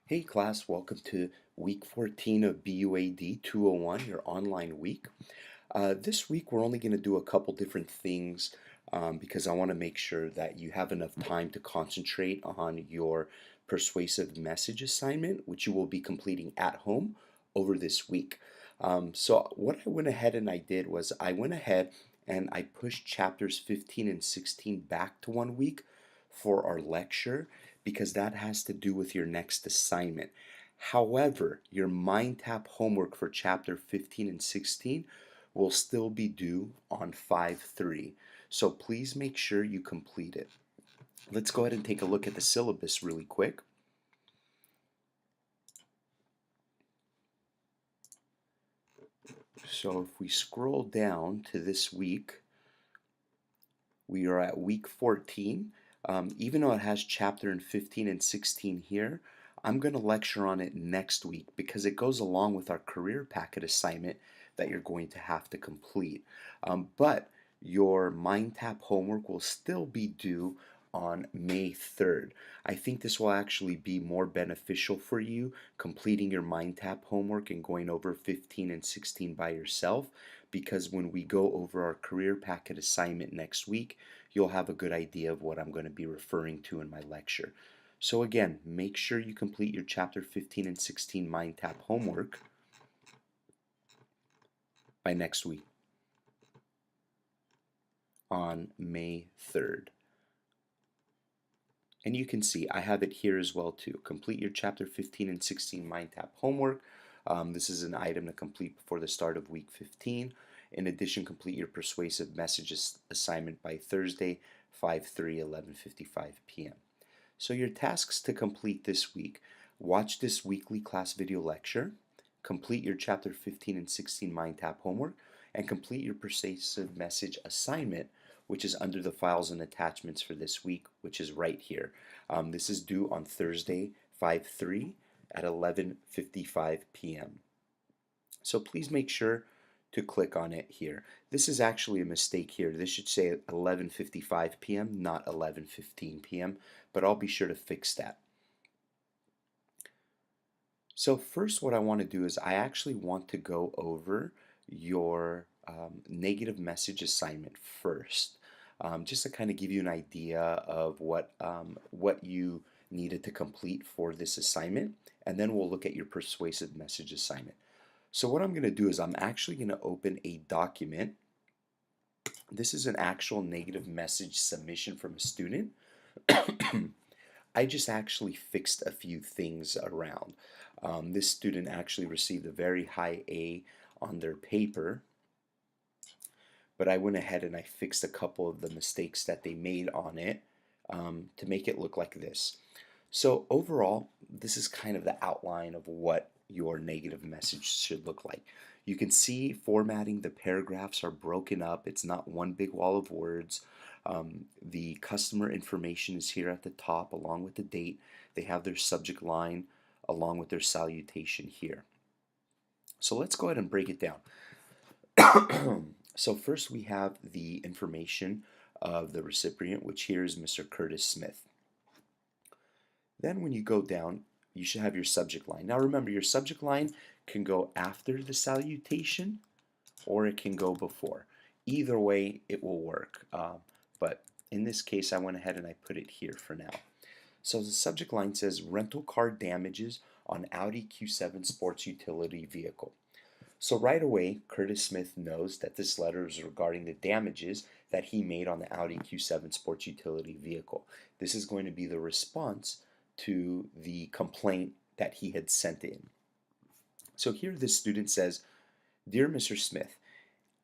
Hey class, welcome to week 14 of BUAD 201, your online week. This week we're only going to do a couple different things because I want to make sure that you have enough time to concentrate on your persuasive message assignment, which you will be completing at home over this week. So what I went ahead and I did was I went ahead and I pushed chapters 15 and 16 back to 1 week for our lecture because that has to do with your next assignment. However, your mind tap homework for chapter 15 and 16 will still be due on 5/3. So please make sure you complete it. Let's go ahead and take a look at the syllabus really quick. So if we scroll down to this week, we are at week 14. Even though it has chapter and 15 and 16 here, I'm going to lecture on it next week because it goes along with our career packet assignment that you're going to have to complete. But your mind tap homework will still be due on May 3rd. I think this will actually be more beneficial for you completing your mind tap homework and going over 15 and 16 by yourself, because when we go over our career packet assignment next week, you'll have a good idea of what I'm going to be referring to in my lecture. So again, make sure you complete your chapter 15 and 16 mind tap homework by next week on May 3rd. And you can see I have it here as well too. Complete your chapter 15 and 16 mind tap homework. This is an item to complete before the start of week 15. In addition, complete your persuasive messages assignment by Thursday, 5/3, 11:55 p.m. So your tasks to complete this week: watch this weekly class video lecture, complete your chapter 15 and 16 mind tap homework, and complete your persuasive message assignment, which is under the files and attachments for this week, which is right here. This is due on Thursday, 5/3 at 11:55 p.m. So please make sure to click on it here. This is actually a mistake here. This should say 11:55 p.m., not 11:15 p.m., but I'll be sure to fix that. So first what I want to do is I actually want to go over your negative message assignment first, just to kind of give you an idea of what you needed to complete for this assignment, and then we'll look at your persuasive message assignment. So what I'm going to do is I'm actually going to open a document. This is an actual negative message submission from a student. I just actually fixed a few things around. This student actually received a very high A on their paper, but I went ahead and I fixed a couple of the mistakes that they made on it to make it look like this. So overall, this is kind of the outline of what your negative message should look like. You can see formatting, the paragraphs are broken up. It's not one big wall of words. The customer information is here at the top along with the date. They have their subject line along with their salutation here. So let's go ahead and break it down. So first we have the information of the recipient, which here is Mr. Curtis Smith. Then when you go down, you should have your subject line. Now remember, your subject line can go after the salutation or it can go before. Either way, it will work. But in this case, I went ahead and I put it here for now. So the subject line says rental car damages on Audi Q7 sports utility vehicle. So right away, Curtis Smith knows that this letter is regarding the damages that he made on the Audi Q7 sports utility vehicle. This is going to be the response to the complaint that he had sent in. So here this student says, "Dear Mr. Smith,"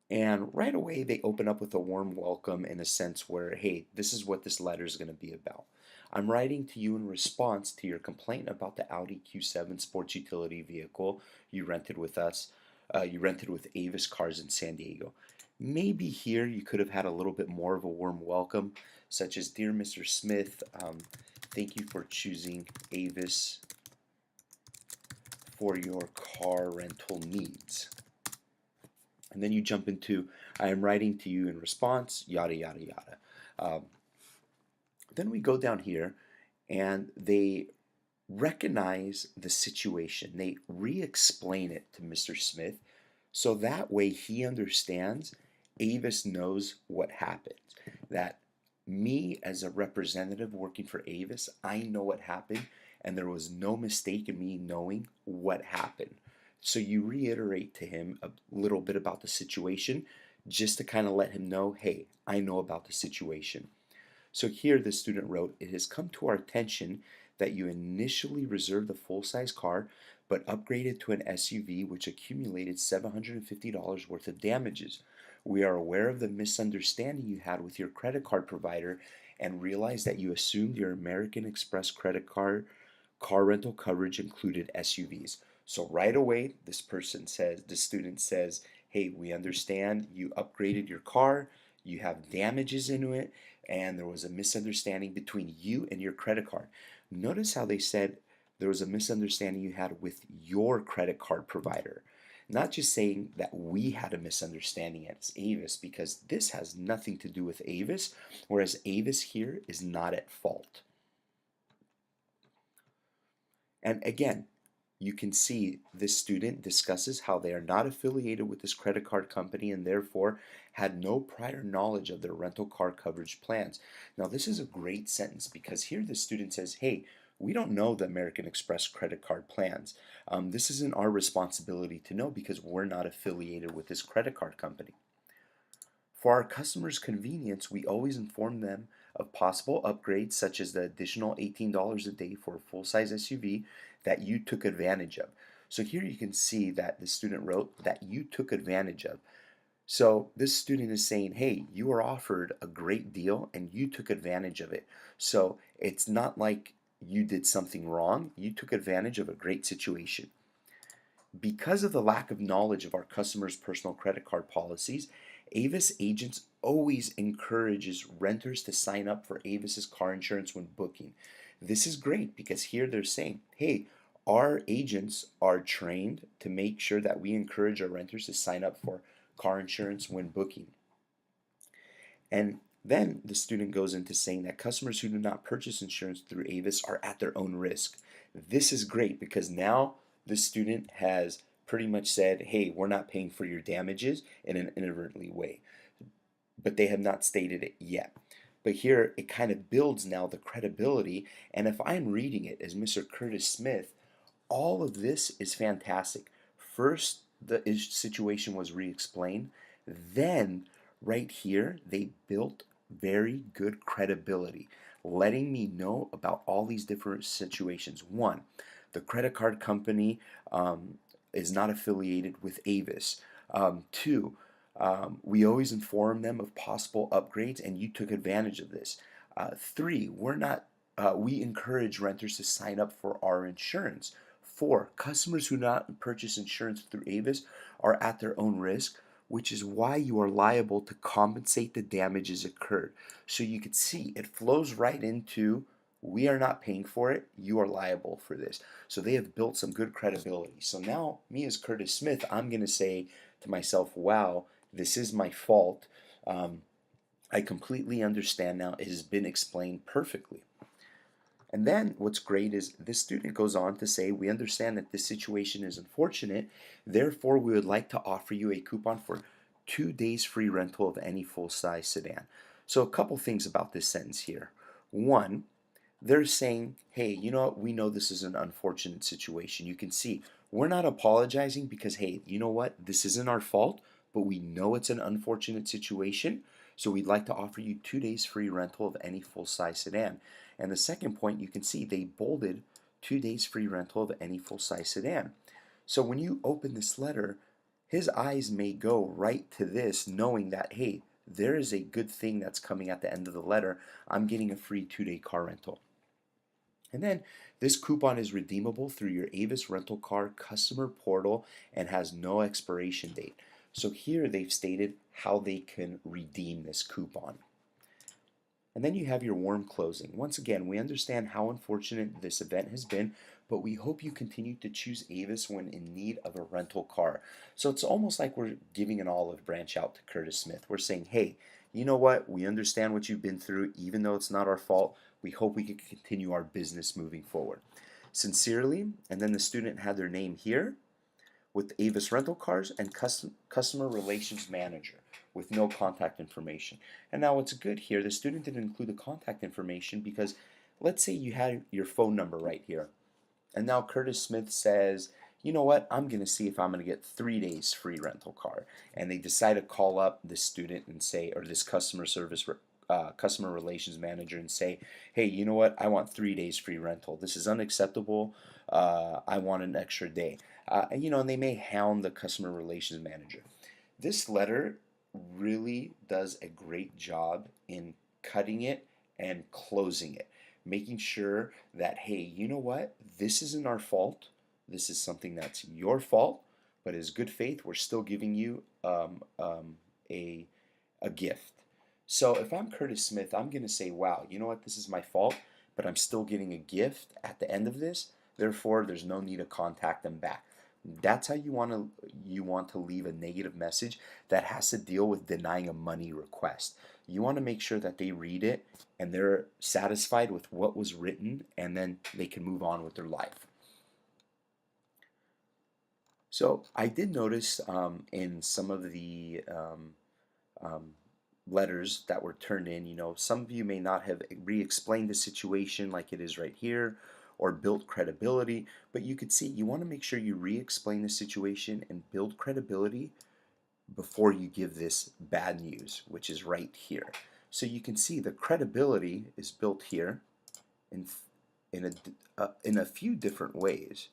and right away they open up with a warm welcome in a sense where, hey, this is what this letter is going to be about. I'm writing to you in response to your complaint about the Audi Q7 sports utility vehicle you rented with us. You rented with Avis Cars in San Diego. Maybe here you could have had a little bit more of a warm welcome, such as, "Dear Mr. Smith, thank you for choosing Avis for your car rental needs." And then you jump into, "I am writing to you in response, yada, yada, yada." Then we go down here and they recognize the situation. They re-explain it to Mr. Smith so that way he understands, Avis knows what happened. That me as a representative working for Avis, I know what happened and there was no mistake in me knowing what happened. So you reiterate to him a little bit about the situation just to kind of let him know, hey, I know about the situation. So here the student wrote, it has come to our attention that you initially reserved the full-size car but upgraded to an SUV which accumulated $750 worth of damages. We are aware of the misunderstanding you had with your credit card provider and realize that you assumed your American Express credit card car rental coverage included SUVs. So right away, the student says, hey, we understand you upgraded your car, you have damages into it, and there was a misunderstanding between you and your credit card. Notice how they said there was a misunderstanding you had with your credit card provider. Not just saying that we had a misunderstanding as Avis, because this has nothing to do with Avis, whereas Avis here is not at fault. And again, you can see this student discusses how they are not affiliated with this credit card company and therefore had no prior knowledge of their rental car coverage plans. Now, this is a great sentence because here the student says, hey, we don't know the American Express credit card plans. This isn't our responsibility to know because we're not affiliated with this credit card company. For our customers' convenience, we always inform them of possible upgrades such as the additional $18 a day for a full-size SUV that you took advantage of. So here you can see that the student wrote that you took advantage of. So this student is saying, hey, you were offered a great deal and you took advantage of it. So it's not like you did something wrong, you took advantage of a great situation. Because of the lack of knowledge of our customers' personal credit card policies, Avis agents always encourages renters to sign up for Avis's car insurance when booking. This is great because here they're saying, hey, our agents are trained to make sure that we encourage our renters to sign up for car insurance when booking. And then the student goes into saying that customers who do not purchase insurance through Avis are at their own risk. This is great because now the student has pretty much said, hey, we're not paying for your damages in an inadvertently way. But they have not stated it yet. But here it kind of builds now the credibility. And if I'm reading it as Mr. Curtis Smith, all of this is fantastic. First, the situation was re-explained. Then, right here, they built very good credibility, letting me know about all these different situations. One, the credit card company is not affiliated with Avis. Two, we always inform them of possible upgrades, and you took advantage of this. Three, we encourage renters to sign up for our insurance. Four, customers who do not purchase insurance through Avis are at their own risk, which is why you are liable to compensate the damages occurred. So you can see it flows right into we are not paying for it, you are liable for this. So they have built some good credibility. So now, me as Curtis Smith, I'm going to say to myself, wow, this is my fault. I completely understand now. It has been explained perfectly. And then what's great is this student goes on to say, we understand that this situation is unfortunate. Therefore, we would like to offer you a coupon for 2 days free rental of any full-size sedan. So a couple things about this sentence here. One, they're saying, hey, you know what? We know this is an unfortunate situation. You can see we're not apologizing because, hey, you know what? This isn't our fault, but we know it's an unfortunate situation. So we'd like to offer you 2 days free rental of any full-size sedan. And the second point, you can see they bolded 2 days free rental of any full-size sedan. So when you open this letter, his eyes may go right to this, knowing that, hey, there is a good thing that's coming at the end of the letter. I'm getting a free 2-day car rental. And then this coupon is redeemable through your Avis rental car customer portal and has no expiration date. So here they've stated how they can redeem this coupon. And then you have your warm closing. Once again, we understand how unfortunate this event has been, but we hope you continue to choose Avis when in need of a rental car. So it's almost like we're giving an olive branch out to Curtis Smith. We're saying, hey, you know what? We understand what you've been through, even though it's not our fault. We hope we can continue our business moving forward. Sincerely, and then the student had their name here with Avis Rental Cars and Customer Relations Manager with no contact information. And now what's good here, the student didn't include the contact information because let's say you had your phone number right here. And now Curtis Smith says, you know what, I'm going to see if I'm going to get 3 days free rental car. And they decide to call up this student and say, or this customer relations manager and say, hey, you know what, I want 3 days free rental. This is unacceptable. I want an extra day. And they may hound the customer relations manager. This letter really does a great job in cutting it and closing it, making sure that, hey, you know what, this isn't our fault. This is something that's your fault, but as good faith, we're still giving you a gift. So if I'm Curtis Smith, I'm going to say, wow, you know what, this is my fault, but I'm still getting a gift at the end of this. Therefore, there's no need to contact them back. That's how you want to leave a negative message that has to deal with denying a money request. You want to make sure that they read it and they're satisfied with what was written, and then they can move on with their life. So I did notice in some of the letters that were turned in, some of you may not have re-explained the situation like it is right here or built credibility, but you could see you want to make sure you re-explain the situation and build credibility before you give this bad news, which is right here. So you can see the credibility is built here in a few different ways.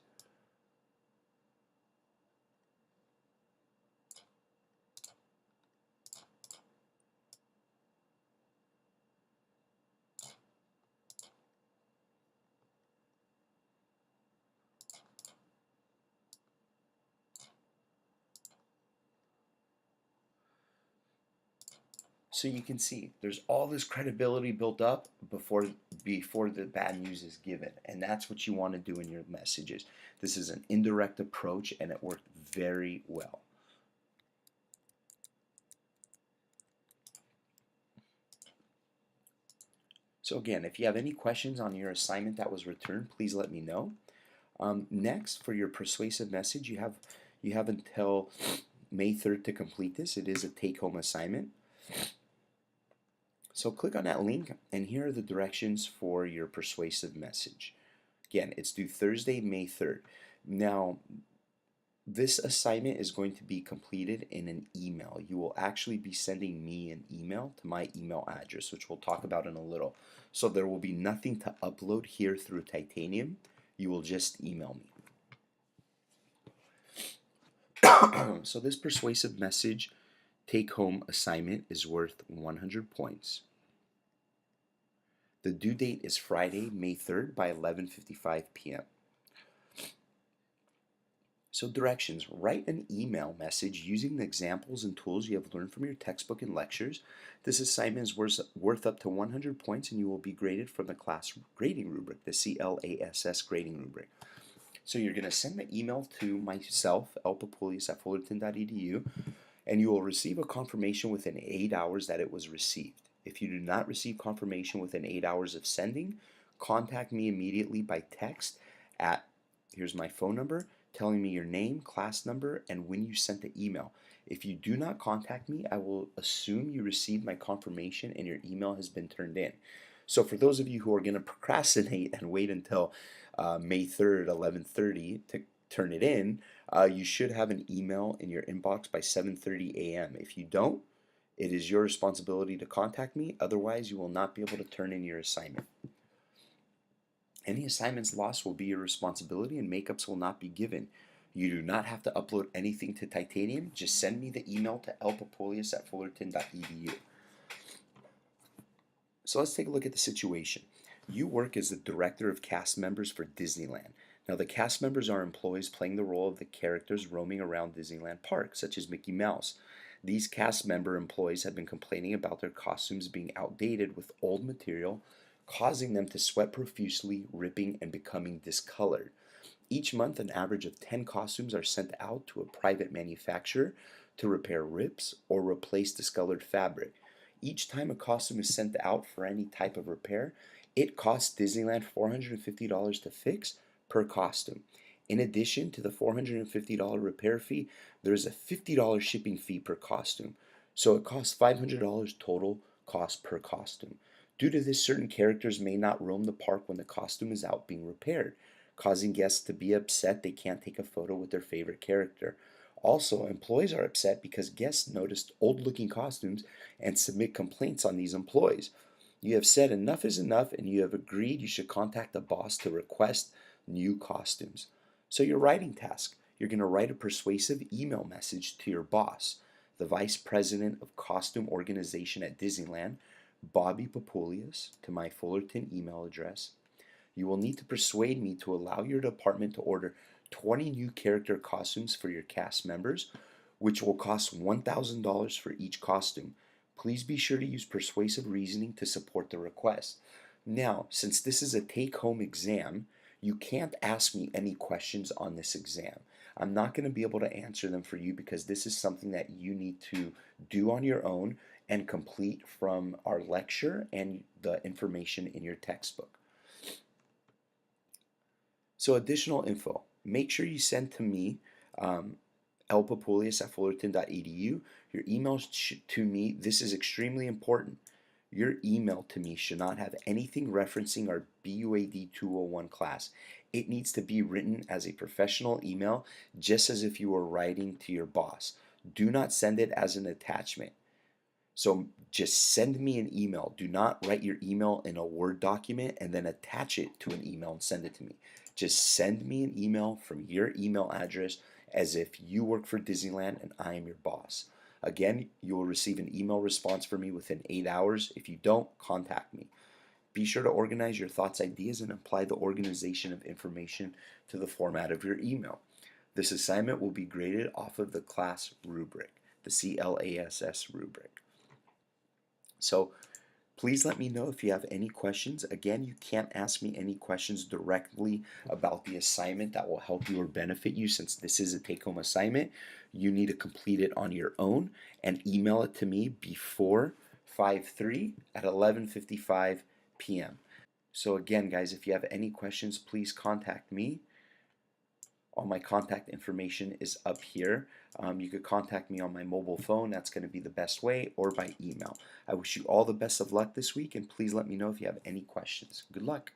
So you can see there's all this credibility built up before the bad news is given, and that's what you want to do in your messages. This is an indirect approach, and it worked very well. So again, if you have any questions on your assignment that was returned, please let me know. Next, for your persuasive message, you have until May 3rd to complete this. It is a take-home assignment. So click on that link, and here are the directions for your persuasive message. Again, it's due Thursday, May 3rd. Now, this assignment is going to be completed in an email. You will actually be sending me an email to my email address, which we'll talk about in a little. So there will be nothing to upload here through Titanium. You will just email me. So this persuasive message take-home assignment is worth 100 points. The due date is Friday, May 3rd by 11:55 p.m. So directions: write an email message using the examples and tools you have learned from your textbook and lectures. This assignment is worth up to 100 points, and you will be graded from the class grading rubric, the CLASS grading rubric. So you're going to send the email to myself, lpapulias@fullerton.edu, and you will receive a confirmation within 8 hours that it was received. If you do not receive confirmation within 8 hours of sending, contact me immediately by text at, here's my phone number, telling me your name, class number, and when you sent the email. If you do not contact me, I will assume you received my confirmation and your email has been turned in. So for those of you who are going to procrastinate and wait until May 3rd, 11:30 to turn it in, you should have an email in your inbox by 7:30 a.m. If you don't, it is your responsibility to contact me. Otherwise, you will not be able to turn in your assignment. Any assignments lost will be your responsibility, and makeups will not be given. You do not have to upload anything to Titanium. Just send me the email to lpapulias@fullerton.edu. So let's take a look at the situation. You work as the director of cast members for Disneyland. Now, the cast members are employees playing the role of the characters roaming around Disneyland Park, such as Mickey Mouse. These cast member employees have been complaining about their costumes being outdated with old material, causing them to sweat profusely, ripping, and becoming discolored. Each month, an average of 10 costumes are sent out to a private manufacturer to repair rips or replace discolored fabric. Each time a costume is sent out for any type of repair, it costs Disneyland $450 to fix, per costume. In addition to the $450 repair fee, there's a $50 shipping fee per costume. So it costs $500 total cost per costume. Due to this, certain characters may not roam the park when the costume is out being repaired, causing guests to be upset they can't take a photo with their favorite character. Also, employees are upset because guests noticed old looking costumes and submit complaints on these employees. You have said enough is enough and you have agreed you should contact the boss to request new costumes. So, your writing task, you're going to write a persuasive email message to your boss, the Vice President of Costume Organization at Disneyland, Bobby Papulius, to my Fullerton email address. You will need to persuade me to allow your department to order 20 new character costumes for your cast members, which will cost $1,000 for each costume. Please be sure to use persuasive reasoning to support the request. Now, since this is a take-home exam, you can't ask me any questions on this exam. I'm not going to be able to answer them for you because this is something that you need to do on your own and complete from our lecture and the information in your textbook. So additional info, make sure you send to me, lpapulius@fullerton.edu. Your email to me, this is extremely important. Your email to me should not have anything referencing our BUAD 201 class. It needs to be written as a professional email, just as if you were writing to your boss. Do not send it as an attachment. So just send me an email. Do not write your email in a Word document and then attach it to an email and send it to me. Just send me an email from your email address as if you work for Disneyland and I am your boss. Again, you will receive an email response from me within 8 hours. If you don't, contact me. Be sure to organize your thoughts, ideas, and apply the organization of information to the format of your email. This assignment will be graded off of the class rubric, the CLASS rubric. So please let me know if you have any questions. Again, you can't ask me any questions directly about the assignment that will help you or benefit you, since this is a take-home assignment. You need to complete it on your own and email it to me before 5/3 at 11:55 p.m. So again, guys, if you have any questions, please contact me. All my contact information is up here. You could contact me on my mobile phone. That's going to be the best way, or by email. I wish you all the best of luck this week, and please let me know if you have any questions. Good luck.